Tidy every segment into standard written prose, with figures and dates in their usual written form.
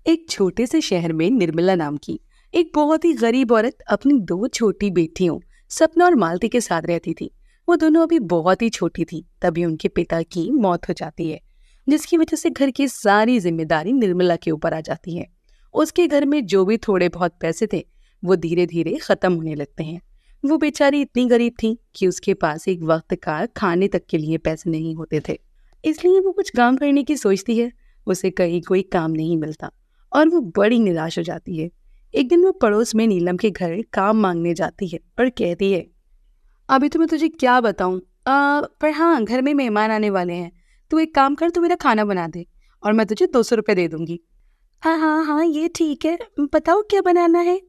एक छोटे से शहर में निर्मला नाम की एक बहुत ही गरीब औरत अपनी दो छोटी बेटियों सपना और मालती के साथ रहती थी। वो दोनों अभी बहुत ही छोटी थी, तभी उनके पिता की मौत हो जाती है, जिसकी वजह से घर की सारी जिम्मेदारी निर्मला के ऊपर आ जाती है। उसके घर में जो भी थोड़े बहुत पैसे थे वो धीरे धीरे खत्म होने लगते हैं। वो बेचारी इतनी गरीब थी कि उसके पास एक वक्त का खाने तक के लिए पैसे नहीं होते थे। इसलिए वो कुछ काम करने की सोचती है, उसे कहीं कोई काम नहीं मिलता और वो बड़ी निराश हो जाती है। एक दिन वो पड़ोस में नीलम के घर काम मांगने जाती है और कहती है, अभी तो मैं तुझे क्या बताऊं, पर हाँ, घर में मेहमान आने वाले हैं। तू एक काम कर, तू मेरा खाना बना दे और मैं तुझे 200 रुपये दे दूंगी। हाँ हाँ हाँ, ये ठीक है, बताओ क्या बनाना है।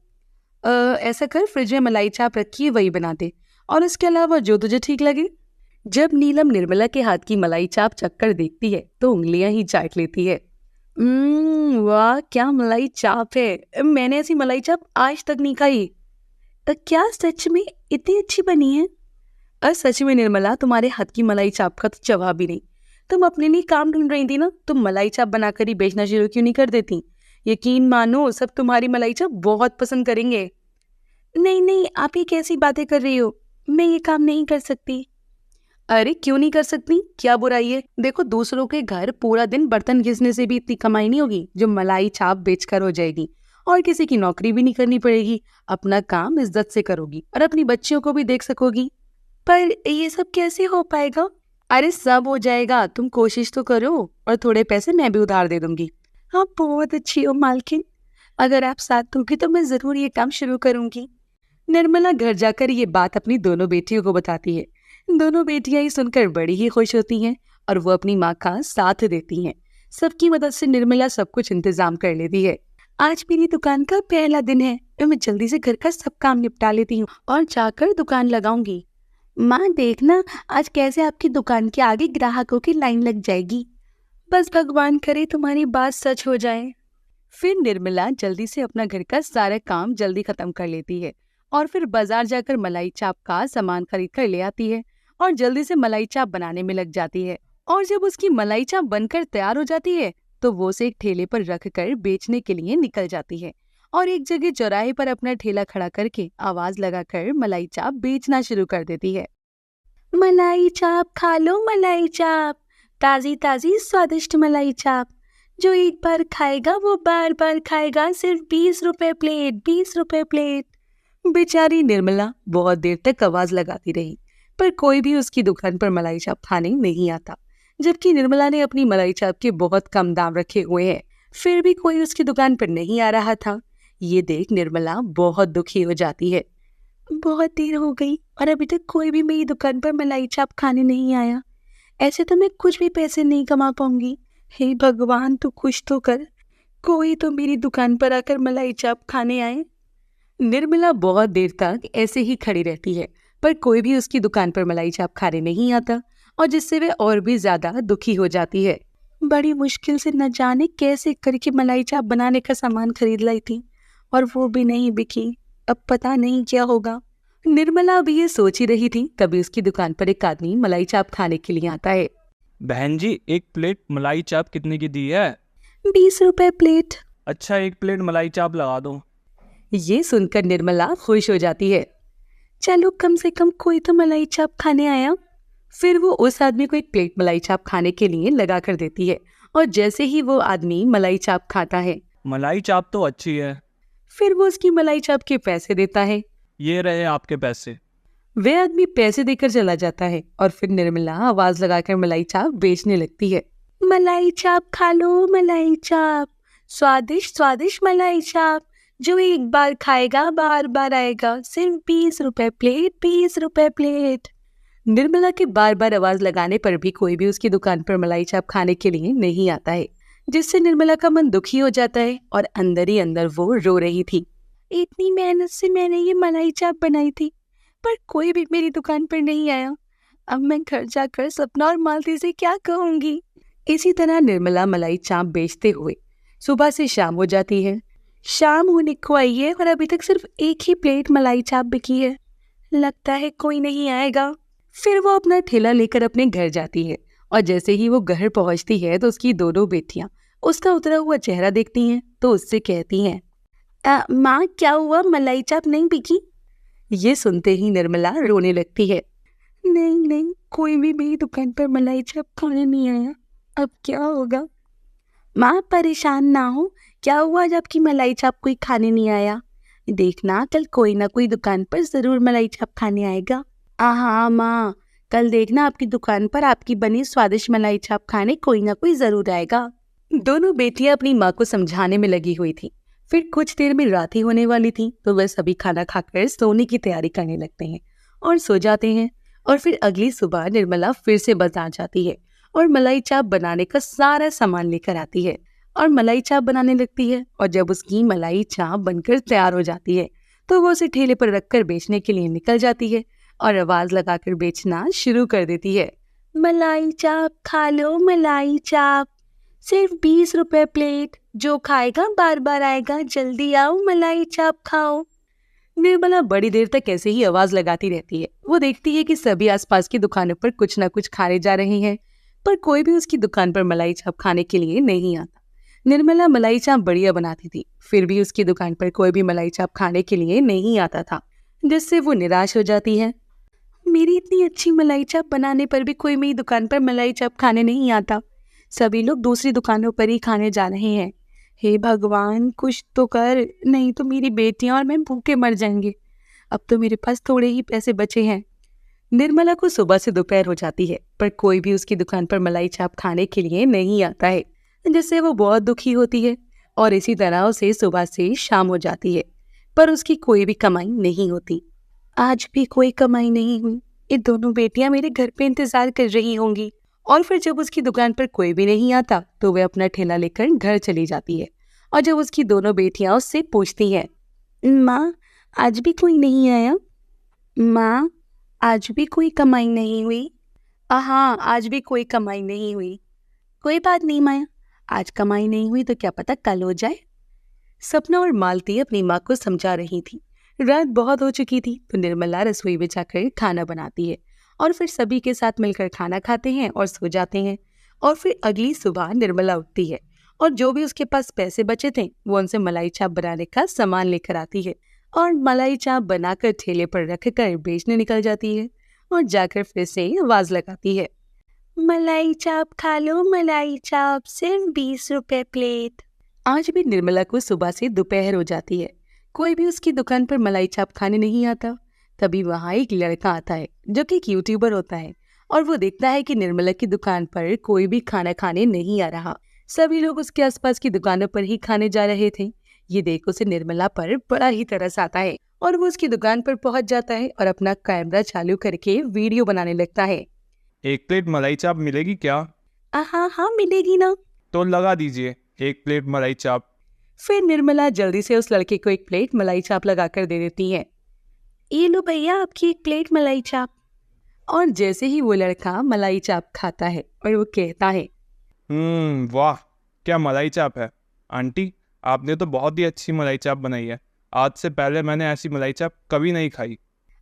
ऐसा कर, फ्रिज में मलाई चाप रखी है, वही बना दे, और इसके अलावा जो तुझे ठीक लगे। जब नीलम निर्मला के हाथ की मलाई चाप चखकर देखती है तो उंगलियां ही चाट लेती है। वाह, क्या मलाई चाप है, मैंने ऐसी मलाई चाप आज तक नहीं खाई। क्या सच में इतनी अच्छी बनी है? सच में निर्मला, तुम्हारे हाथ की मलाई चाप का तो जवाब ही नहीं। तुम अपने लिए काम ढूंढ रही थी ना, तुम मलाई चाप बनाकर ही बेचना शुरू क्यों नहीं कर देती? यकीन मानो, सब तुम्हारी मलाई चाप बहुत पसंद करेंगे। नहीं नहीं, आप ये कैसी बातें कर रही हो, मैं ये काम नहीं कर सकती। अरे क्यों नहीं कर सकती, क्या बुराई है? देखो, दूसरों के घर पूरा दिन बर्तन घिसने से भी इतनी कमाई नहीं होगी जो मलाई चाप बेचकर हो जाएगी, और किसी की नौकरी भी नहीं करनी पड़ेगी। अपना काम इज्जत से करोगी और अपनी बच्चियों को भी देख सकोगी। पर ये सब कैसे हो पाएगा? अरे सब हो जाएगा, तुम कोशिश तो करो, और थोड़े पैसे मैं भी उधार दे दूंगी। हाँ, बहुत अच्छी हो मालकिन, अगर आप साथ दोगे तो मैं जरूर ये काम शुरू करूंगी। निर्मला घर जाकर ये बात अपनी दोनों बेटियों को बताती है। दोनों बेटियां ही सुनकर बड़ी ही खुश होती हैं और वो अपनी माँ का साथ देती हैं। सबकी मदद से निर्मला सब कुछ इंतजाम कर लेती है। आज मेरी दुकान का पहला दिन है तो मैं जल्दी से घर का सब काम निपटा लेती हूँ और जाकर दुकान लगाऊंगी। माँ देखना, आज कैसे आपकी दुकान के आगे ग्राहकों की लाइन लग जाएगी। बस भगवान करे तुम्हारी बात सच हो जाए। फिर निर्मला जल्दी से अपना घर का सारा काम जल्दी खत्म कर लेती है और फिर बाजार जाकर मलाई चाप का सामान खरीद कर ले आती है और जल्दी से मलाई चाप बनाने में लग जाती है। और जब उसकी मलाई चाप बनकर तैयार हो जाती है तो वो उसे एक ठेले पर रख कर बेचने के लिए निकल जाती है और एक जगह चौराहे पर अपना ठेला खड़ा करके आवाज लगाकर मलाई चाप बेचना शुरू कर देती है। मलाई चाप खा लो, मलाई चाप, ताजी ताजी स्वादिष्ट मलाई चाप, जो एक बार खाएगा वो बार बार खाएगा, सिर्फ 20 रुपए प्लेट, 20 रुपए प्लेट। बेचारी निर्मला बहुत देर तक आवाज लगाती रही, पर कोई भी उसकी दुकान पर मलाई चाप खाने नहीं आता, जबकि निर्मला ने अपनी मलाई चाप के बहुत कम दाम रखे हुए हैं, फिर भी कोई उसकी दुकान पर नहीं आ रहा था। ये देख निर्मला बहुत दुखी हो जाती है। बहुत देर हो गई और अभी तक कोई भी मेरी दुकान पर मलाई चाप खाने नहीं आया। ऐसे तो मैं कुछ भी पैसे नहीं कमा पाऊंगी। हे भगवान, तू कुछ तो कर, कोई तो मेरी दुकान पर आकर मलाई चाप खाने आए। निर्मला बहुत देर तक ऐसे ही खड़ी रहती है, पर कोई भी उसकी दुकान पर मलाई चाप खाने नहीं आता और जिससे वे और भी ज्यादा दुखी हो जाती है। बड़ी मुश्किल से न जाने कैसे करके मलाई चाप बनाने का सामान खरीद लाई थी और वो भी नहीं बिकी। अब पता नहीं क्या होगा। निर्मला अभी ये सोच ही रही थी, तभी उसकी दुकान पर एक आदमी मलाई चाप खाने के लिए आता है। बहन जी, एक प्लेट मलाई चाप कितने की दी है? 20 रुपए प्लेट। अच्छा, एक प्लेट मलाई चाप लगा दो। ये सुनकर निर्मला खुश हो जाती है। चलो, कम से कम कोई तो मलाई चाप खाने आया। फिर वो उस आदमी को एक प्लेट मलाई चाप खाने के लिए लगा कर देती है और जैसे ही वो आदमी मलाई चाप खाता है, मलाई चाप तो अच्छी है। फिर वो उसकी मलाई चाप के पैसे देता है। ये रहे आपके पैसे। वे आदमी पैसे देकर चला जाता है और फिर निर्मला आवाज लगाकर मलाई चाप बेचने लगती है। मलाई चाप खा लो, मलाई चाप, स्वादिष्ट स्वादिष्ट मलाई चाप, जो एक बार खाएगा बार बार आएगा, सिर्फ 20 रुपए प्लेट, 20 रुपए प्लेट। निर्मला के बार बार आवाज लगाने पर भी कोई भी उसकी दुकान पर मलाई चाप खाने के लिए नहीं आता है, जिससे निर्मला का मन दुखी हो जाता है और अंदर ही अंदर वो रो रही थी। इतनी मेहनत से मैंने ये मलाई चाप बनाई थी, पर कोई भी मेरी दुकान पर नहीं आया। अब मैं घर जाकर सपना और मालती से क्या कहूंगी। इसी तरह निर्मला मलाई चाप बेचते हुए सुबह से शाम हो जाती है। शाम होने को आई है और अभी तक सिर्फ एक ही प्लेट मलाई चाप बिकी है। लगता है कोई नहीं आएगा। फिर वो अपना ठेला लेकर अपने घर जाती है और जैसे ही वो घर पहुंचती है तो उसकी दोनों बेटियां उसका उतरा हुआ चेहरा देखती हैं तो उससे कहती हैं, माँ क्या हुआ, मलाई चाप नहीं बिकी? ये सुनते ही निर्मला रोने लगती है। नहीं नहीं, कोई भी मेरी दुकान पर मलाई चाप खाने नहीं आया, अब क्या होगा? माँ परेशान ना हो, क्या हुआ जब कि मलाई चाप कोई खाने नहीं आया? देखना कल कोई ना कोई दुकान पर जरूर मलाई चाप खाने आएगा। हाँ माँ, कल देखना आपकी दुकान पर आपकी बनी स्वादिष्ट मलाई चाप खाने कोई ना कोई जरूर आएगा। दोनों बेटियां अपनी माँ को समझाने में लगी हुई थी। फिर कुछ देर में रात ही होने वाली थी, तो वह सभी खाना खाकर सोने की तैयारी करने लगते हैं और सो जाते हैं। और फिर अगली सुबह निर्मला फिर से बाजार जाती है और मलाई चाप बनाने का सारा सामान लेकर आती है और मलाई चाप बनाने लगती है। और जब उसकी मलाई चाप बनकर तैयार हो जाती है, तो वो उसे ठेले पर रखकर बेचने के लिए निकल जाती है और आवाज लगाकर बेचना शुरू कर देती है। मलाई चाप खा लो, मलाई चाप सिर्फ 20 रुपए प्लेट, जो खाएगा बार बार आएगा, जल्दी आओ मलाई चाप खाओ। निर्मला बड़ी देर तक ऐसे ही आवाज लगाती रहती है। वो देखती है कि सभी आसपास की दुकानों पर कुछ न कुछ खाने जा रहे हैं, पर कोई भी उसकी दुकान पर मलाई चाप खाने के लिए नहीं आता। निर्मला मलाई चाप बढ़िया बनाती थी, फिर भी उसकी दुकान पर कोई भी मलाई चाप खाने के लिए नहीं आता था, जिससे वो निराश हो जाती है। मेरी इतनी अच्छी मलाई चाप बनाने पर भी कोई मेरी दुकान पर मलाई चाप खाने नहीं आता, सभी लोग दूसरी दुकानों पर ही खाने जा रहे हैं। हे भगवान, कुछ तो कर, नहीं तो मेरी बेटियां और मैं भूखे मर जाएंगे। अब तो मेरे पास थोड़े ही पैसे बचे हैं। निर्मला को सुबह से दोपहर हो जाती है, पर कोई भी उसकी दुकान पर मलाई चाप खाने के लिए नहीं आता है, जिससे वो बहुत दुखी होती है। और इसी तरह उसे सुबह से शाम हो जाती है, पर उसकी कोई भी कमाई नहीं होती। आज भी कोई कमाई नहीं हुई। ये दोनों बेटियां मेरे घर पे इंतजार कर रही होंगी। और फिर जब उसकी दुकान पर कोई भी नहीं आता, तो वह अपना ठेला लेकर घर चली जाती है। और जब उसकी दोनों बेटियां उससे पूछती हैं, माँ आज भी कोई नहीं आया? माँ आज भी कोई कमाई नहीं हुई? हाँ, आज भी कोई कमाई नहीं हुई। कोई बात नहीं माया, आज कमाई नहीं हुई तो क्या पता कल हो जाए। सपना और मालती अपनी माँ को समझा रही थी। रात बहुत हो चुकी थी, तो निर्मला रसोई में जाकर खाना बनाती है और फिर सभी के साथ मिलकर खाना खाते हैं और सो जाते हैं। और फिर अगली सुबह निर्मला उठती है और जो भी उसके पास पैसे बचे थे, वो उनसे मलाई चाप बनाने का सामान लेकर आती है और मलाई चाप बनाकर ठेले पर रखकर बेचने निकल जाती है और जाकर फिर से आवाज लगाती है, मलाई चाप खा लो, मलाई चाप सिर्फ 20 रुपए प्लेट। आज भी निर्मला को सुबह से दोपहर हो जाती है, कोई भी उसकी दुकान पर मलाई चाप खाने नहीं आता। तभी वहाँ एक लड़का आता है जो कि एक यूट्यूबर होता है और वो देखता है कि निर्मला की दुकान पर कोई भी खाना खाने नहीं आ रहा। सभी लोग उसके आसपास की दुकानों पर ही खाने जा रहे थे। ये देख उसे निर्मला पर बड़ा ही तरस आता है और वो उसकी दुकान पर पहुंच जाता है और अपना कैमरा चालू करके वीडियो बनाने लगता है। एक प्लेट मलाई चाप मिलेगी क्या? हाँ हाँ मिलेगी ना। तो लगा दीजिए 1 प्लेट मलाई चाप। फिर निर्मला जल्दी से उस लड़के को 1 प्लेट मलाई चाप लगाकर दे देती है। ये लो भैया आपकी 1 प्लेट मलाई चाप। और जैसे ही वो लड़का मलाई चाप खाता है और वो कहता है, वाह, क्या मलाई चाप है। आंटी, आपने तो बहुत ही अच्छी मलाई चाप बनाई है। आज से पहले मैंने ऐसी मलाई चाप कभी नहीं खाई।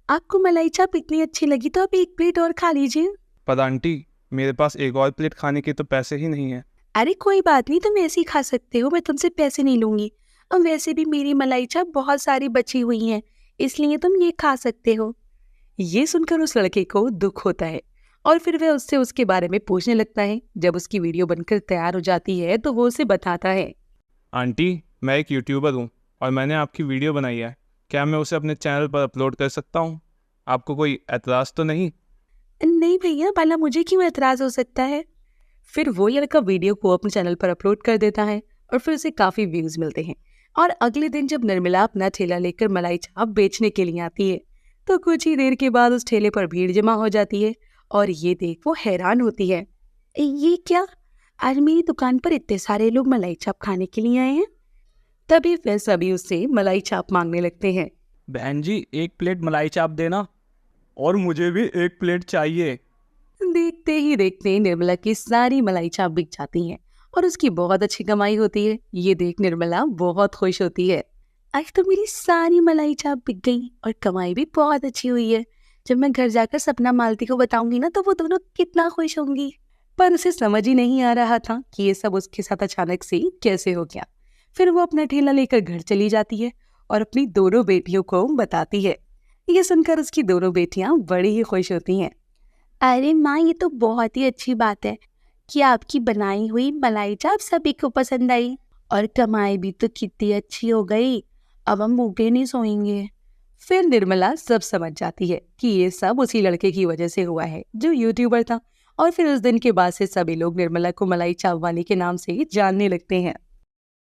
आपको मलाई चाप इतनी अच्छी लगी तो आप 1 प्लेट और खा लीजिए। पर आंटी, मेरे पास एक और प्लेट खाने के तो पैसे ही नहीं है। अरे कोई बात नहीं, तुम ऐसे ही खा सकते हो, मैं तुमसे पैसे नहीं लूंगी। और वैसे भी मेरी मलाई चाप बहुत सारी बची हुई हैं, इसलिए तुम ये खा सकते हो। ये सुनकर उस लड़के को दुख होता है और फिर वह उससे उसके बारे में पूछने लगता है। जब उसकी वीडियो बनकर तैयार हो जाती है, तो वो उसे बताता है, आंटी, मैं एक यूट्यूबर हूँ और मैंने आपकी वीडियो बनाई है। क्या मैं उसे अपने चैनल पर अपलोड कर सकता हूँ? आपको कोई एतराज़ तो नहीं? नहीं भैया, भला मुझे क्यों एतराज हो सकता है। फिर वो लड़का वीडियो को अपने चैनल पर अपलोड कर देता है और फिर उसे काफी व्यूज मिलते हैं। और अगले दिन जब निर्मला अपना ठेला लेकर मलाई चाप बेचने के लिए आती है, तो कुछ ही देर के बाद उस ठेले पर भीड़ जमा हो जाती है और ये देख वो हैरान होती है। ये क्या, आज मेरी दुकान पर इतने सारे लोग मलाई चाप खाने के लिए आए हैं। तभी फिर सभी उससे मलाई चाप मांगने लगते हैं। बहन जी, 1 प्लेट मलाई चाप देना। और मुझे भी 1 प्लेट चाहिए। देखते ही देखते निर्मला की सारी मलाई चाप बिक जाती हैं और उसकी बहुत अच्छी कमाई होती है। ये देख निर्मला बहुत खुश होती है। आज तो मेरी सारी मलाई चाप बिक गई और कमाई भी बहुत अच्छी हुई है। जब मैं घर जाकर सपना मालती को बताऊंगी ना, तो वो दोनों कितना खुश होंगी। पर उसे समझ ही नहीं आ रहा था कि ये सब उसके साथ अचानक से कैसे हो गया। फिर वो अपना ठेला लेकर घर चली जाती है और अपनी दोनों बेटियों को बताती है। ये सुनकर उसकी दोनों बेटियां बड़ी ही खुश होती हैं। अरे माँ, ये तो बहुत ही अच्छी बात है कि आपकी बनाई हुई मलाई चाप सभी को पसंद आई, और कमाई भी तो कितनी अच्छी हो गई। अब हम भूखे नहीं सोएंगे। फिर निर्मला सब समझ जाती है कि ये सब उसी लड़के की वजह से हुआ है जो यूट्यूबर था, और फिर उस दिन के बाद से सभी लोग निर्मला को मलाई चाप वाली के नाम से ही जानने लगते हैं।